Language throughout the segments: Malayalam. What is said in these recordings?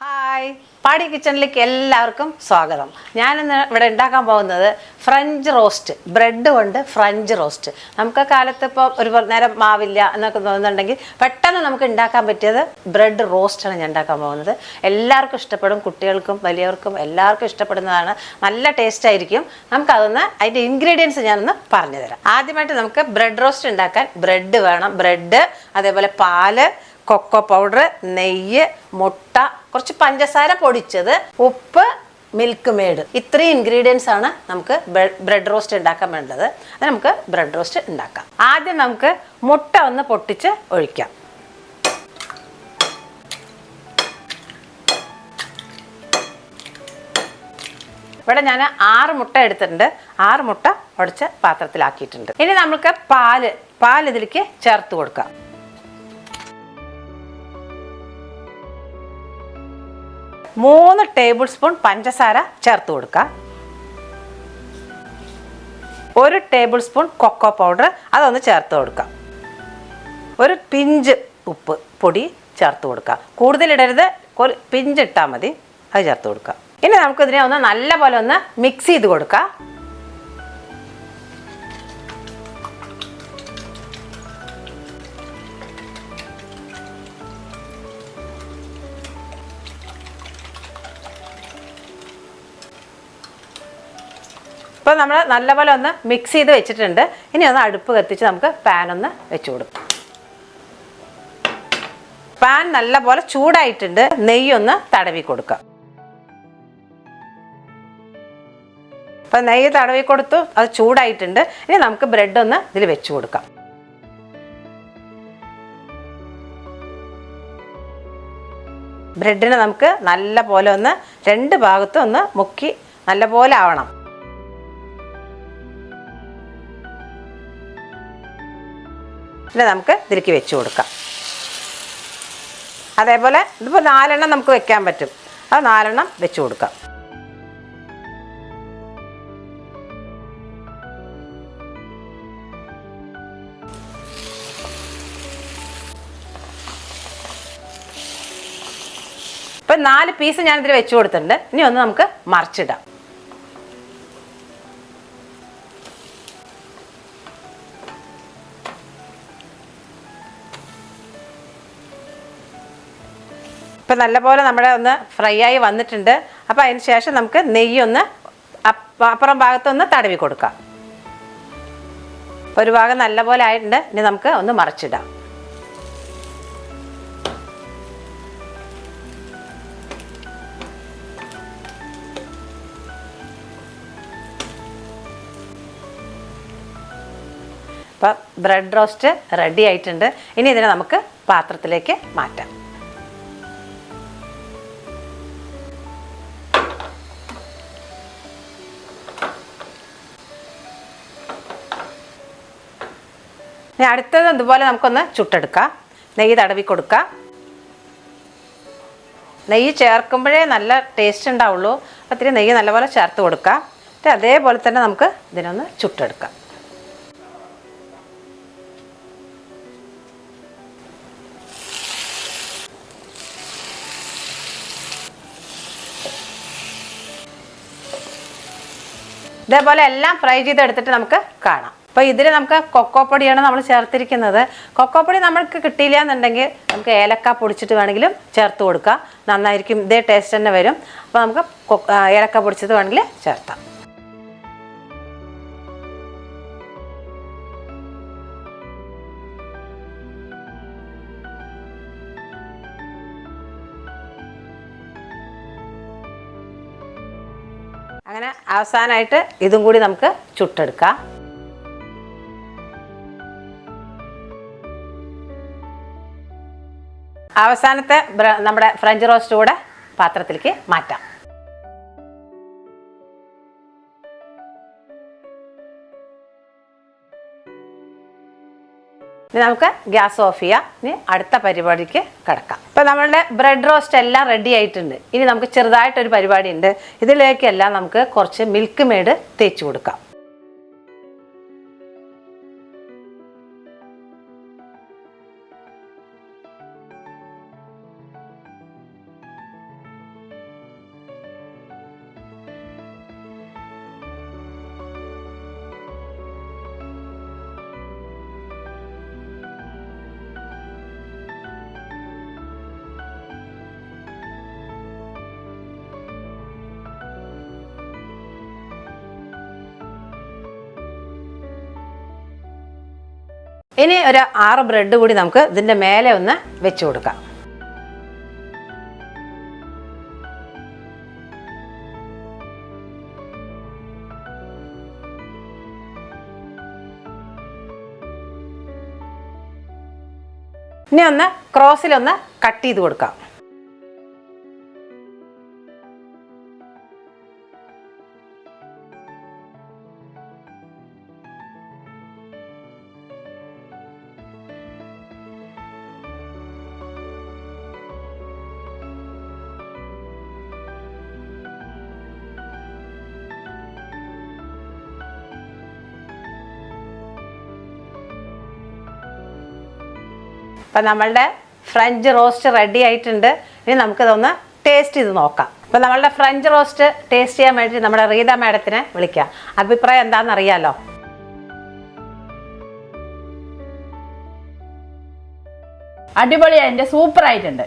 ഹായ്, പാടി കിച്ചണിലേക്ക് എല്ലാവർക്കും സ്വാഗതം. ഞാനിന്ന് ഇവിടെ ഉണ്ടാക്കാൻ പോകുന്നത് ഫ്രഞ്ച് റോസ്റ്റ്, ബ്രെഡ് കൊണ്ട് ഫ്രഞ്ച് റോസ്റ്റ്. നമുക്ക് കാലത്ത് ഇപ്പോൾ ഒരു നേരം മാവില്ല എന്നൊക്കെ തോന്നുന്നുണ്ടെങ്കിൽ പെട്ടെന്ന് നമുക്ക് ഉണ്ടാക്കാൻ പറ്റിയത് ബ്രെഡ് റോസ്റ്റാണ് ഞാൻ ഉണ്ടാക്കാൻ പോകുന്നത്. എല്ലാവർക്കും ഇഷ്ടപ്പെടും, കുട്ടികൾക്കും വലിയവർക്കും എല്ലാവർക്കും ഇഷ്ടപ്പെടുന്നതാണ്. നല്ല ടേസ്റ്റ് ആയിരിക്കും. നമുക്കതൊന്ന് അതിൻ്റെ ഇൻഗ്രീഡിയൻസ് ഞാനൊന്ന് പറഞ്ഞു തരാം. ആദ്യമായിട്ട് നമുക്ക് ബ്രെഡ് റോസ്റ്റ് ഉണ്ടാക്കാൻ ബ്രെഡ് വേണം. ബ്രെഡ്, അതേപോലെ പാല്, കൊക്കോ പൗഡർ, നെയ്യ്, മുട്ട, കുറച്ച് പഞ്ചസാര പൊടിച്ചത്, ഉപ്പ്, മിൽക്ക് മെയ്ഡ്. ഇത്രയും ഇൻഗ്രീഡിയൻസ് ആണ് നമുക്ക് ബ്രെഡ് റോസ്റ്റ് ഉണ്ടാക്കാൻ വേണ്ടത്. അത് നമുക്ക് ബ്രെഡ് റോസ്റ്റ് ഉണ്ടാക്കാം. ആദ്യം നമുക്ക് മുട്ട ഒന്ന് പൊട്ടിച്ച് ഒഴിക്കാം. ഇവിടെ ഞാൻ 6 മുട്ട എടുത്തിട്ടുണ്ട്. 6 മുട്ട ഉടച്ച് പാത്രത്തിലാക്കിയിട്ടുണ്ട്. ഇനി നമുക്ക് പാൽ ഇതിലേക്ക് ചേർത്ത് കൊടുക്കാം. 3 ടേബിൾ സ്പൂൺ പഞ്ചസാര ചേർത്ത് കൊടുക്കുക. 1 ടേബിൾ സ്പൂൺ കൊക്കോ പൗഡർ അതൊന്ന് ചേർത്ത് കൊടുക്കുക. 1 പിഞ്ച് ഉപ്പ് പൊടി ചേർത്ത് കൊടുക്കുക. കൂടുതലിടരുത്, പിഞ്ച് ഇട്ടാൽ മതി. അത് ചേർത്ത് കൊടുക്കുക. ഇനി നമുക്കിതിനെ ഒന്ന് നല്ലപോലെ ഒന്ന് മിക്സ് ചെയ്ത് കൊടുക്കാം. ഇപ്പോൾ നമ്മൾ നല്ലപോലെ ഒന്ന് മിക്സ് ചെയ്ത് വെച്ചിട്ടുണ്ട്. ഇനി ഒന്ന് അടുപ്പ് കത്തിച്ച് നമുക്ക് പാൻ ഒന്ന് വെച്ച് കൊടുക്കാം. പാൻ നല്ലപോലെ ചൂടായിട്ടുണ്ട്. നെയ്യൊന്ന് തടവി കൊടുക്കുക. അപ്പം നെയ്യ് തടവി കൊടുത്തു, അത് ചൂടായിട്ടുണ്ട്. ഇനി നമുക്ക് ബ്രെഡ് ഒന്ന് ഇതിൽ വെച്ച് കൊടുക്കാം. ബ്രെഡിനെ നമുക്ക് നല്ല പോലെ ഒന്ന് 2 ഭാഗത്തും ഒന്ന് മുക്കി നല്ലപോലെ ആവണം. പിന്നെ നമുക്ക് ഇതിലേക്ക് വെച്ച് കൊടുക്കാം. അതേപോലെ ഇതിപ്പോൾ 4 എണ്ണം നമുക്ക് വെക്കാൻ പറ്റും. അത് 4 എണ്ണം വെച്ച് കൊടുക്കാം. ഇപ്പം 4 പീസ് ഞാനിതിൽ വെച്ച് കൊടുത്തിട്ടുണ്ട്. ഇനി ഒന്ന് നമുക്ക് മറിച്ചിടാം. ഇപ്പം നല്ലപോലെ നമ്മുടെ ഒന്ന് ഫ്രൈ ആയി വന്നിട്ടുണ്ട്. അപ്പോൾ അതിന് ശേഷം നമുക്ക് നെയ്യൊന്ന് അപ്പുറം ഭാഗത്തൊന്ന് തടവി കൊടുക്കാം. ഒരു ഭാഗം നല്ലപോലെ ആയിട്ടുണ്ട്. ഇനി നമുക്ക് ഒന്ന് മറിച്ചിടാം. അപ്പം ബ്രെഡ് റോസ്റ്റ് റെഡി ആയിട്ടുണ്ട്. ഇനി ഇതിനെ നമുക്ക് പാത്രത്തിലേക്ക് മാറ്റാം. ഇനി അടുത്തത് ഇതുപോലെ നമുക്കൊന്ന് ചുട്ടെടുക്കാം. നെയ്യ് തടവി കൊടുക്കാം. നെയ്യ് ചേർക്കുമ്പോഴേ നല്ല ടേസ്റ്റ് ഉണ്ടാവുള്ളൂ. അപ്പോൾ ഇത്തിരി നെയ്യ് നല്ലപോലെ ചേർത്ത് കൊടുക്കാം. എന്നിട്ട് അതേപോലെ തന്നെ നമുക്ക് ഇതിനൊന്ന് ചുട്ടെടുക്കാം. ഇതേപോലെ എല്ലാം ഫ്രൈ ചെയ്തെടുത്തിട്ട് നമുക്ക് കാണാം. അപ്പോൾ ഇതിൽ നമുക്ക് കൊക്കോ പൊടിയാണ് നമ്മൾ ചേർത്തിരിക്കുന്നത്. കൊക്കോ പൊടി നമ്മൾക്ക് കിട്ടിയില്ല എന്നുണ്ടെങ്കിൽ നമുക്ക് ഏലക്ക പൊടിച്ചിട്ട് വേണമെങ്കിലും ചേർത്ത് കൊടുക്കാം. നന്നായിരിക്കും, ഇതേ ടേസ്റ്റ് തന്നെ വരും. അപ്പോൾ നമുക്ക് ഏലക്ക പൊടിച്ചത് വേണമെങ്കിൽ ചേർത്താം. അങ്ങനെ അവസാനമായിട്ട് ഇതും കൂടി നമുക്ക് ചുട്ടെടുക്കാം. അവസാനത്തെ നമ്മുടെ ഫ്രഞ്ച് റോസ്റ്റ് കൂടെ പാത്രത്തിലേക്ക് മാറ്റാം. ഇനി നമുക്ക് ഗ്യാസ് ഓഫ് ചെയ്യാം. ഇനി അടുത്ത പരിപാടിക്ക് കിടക്കാം. ഇപ്പം നമ്മളുടെ ബ്രെഡ് റോസ്റ്റ് എല്ലാം റെഡി ആയിട്ടുണ്ട്. ഇനി നമുക്ക് ചെറുതായിട്ടൊരു പരിപാടി ഉണ്ട്. ഇതിലേക്കെല്ലാം നമുക്ക് കുറച്ച് മിൽക്ക് മെയ്ഡ് തേച്ച് കൊടുക്കാം. ഇനി ഒരു 6 ബ്രെഡ് കൂടി നമുക്ക് ഇതിൻ്റെ മേലെ ഒന്ന് വെച്ച് കൊടുക്കാം. ഇനി ഒന്ന് ക്രോസിലൊന്ന് കട്ട് ചെയ്ത് കൊടുക്കാം. അപ്പം നമ്മളുടെ ഫ്രഞ്ച് റോസ്റ്റ് റെഡി ആയിട്ടുണ്ട്. ഇനി നമുക്കിതൊന്ന് ടേസ്റ്റ് ചെയ്ത് നോക്കാം. അപ്പം നമ്മളുടെ ഫ്രഞ്ച് റോസ്റ്റ് ടേസ്റ്റ് ചെയ്യാൻ വേണ്ടി നമ്മുടെ റീത മാഡത്തിനെ വിളിക്കാം. അഭിപ്രായം എന്താണെന്ന് അറിയാലോ. അടിപൊളിയായിട്ട് സൂപ്പർ ആയിട്ടുണ്ട്.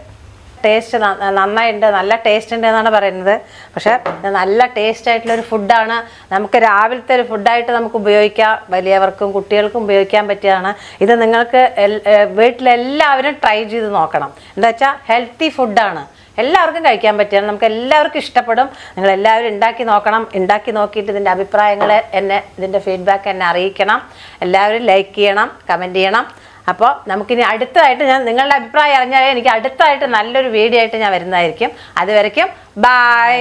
ടേസ്റ്റ് നന്നായിട്ടുണ്ട്, നല്ല ടേസ്റ്റ് ഉണ്ട് എന്നാണ് പറയുന്നത്. പക്ഷേ നല്ല ടേസ്റ്റ് ആയിട്ടുള്ളൊരു ഫുഡാണ്. നമുക്ക് രാവിലത്തെ ഒരു ഫുഡായിട്ട് നമുക്ക് ഉപയോഗിക്കാം. വലിയവർക്കും കുട്ടികൾക്കും ഉപയോഗിക്കാൻ പറ്റിയതാണ്. ഇത് നിങ്ങൾക്ക് വീട്ടിലെല്ലാവരും ട്രൈ ചെയ്ത് നോക്കണം. എന്താ വെച്ചാൽ ഹെൽത്തി ഫുഡാണ്, എല്ലാവർക്കും കഴിക്കാൻ പറ്റിയാണ്, നമുക്ക് എല്ലാവർക്കും ഇഷ്ടപ്പെടും. നിങ്ങളെല്ലാവരും ഉണ്ടാക്കി നോക്കണം. ഉണ്ടാക്കി നോക്കിയിട്ട് ഇതിൻ്റെ അഭിപ്രായങ്ങൾ ഇതിൻ്റെ ഫീഡ്ബാക്ക് എന്നെ അറിയിക്കണം. എല്ലാവരും ലൈക്ക് ചെയ്യണം, കമൻറ്റ് ചെയ്യണം. അപ്പോൾ നമുക്കിനി അടുത്തതായിട്ട് നിങ്ങളുടെ അഭിപ്രായം അറിഞ്ഞാലേ എനിക്ക് അടുത്തതായിട്ട് നല്ലൊരു വീഡിയോ ആയിട്ട് ഞാൻ വരുന്നതായിരിക്കും. അതുവരയ്ക്കും ബൈ.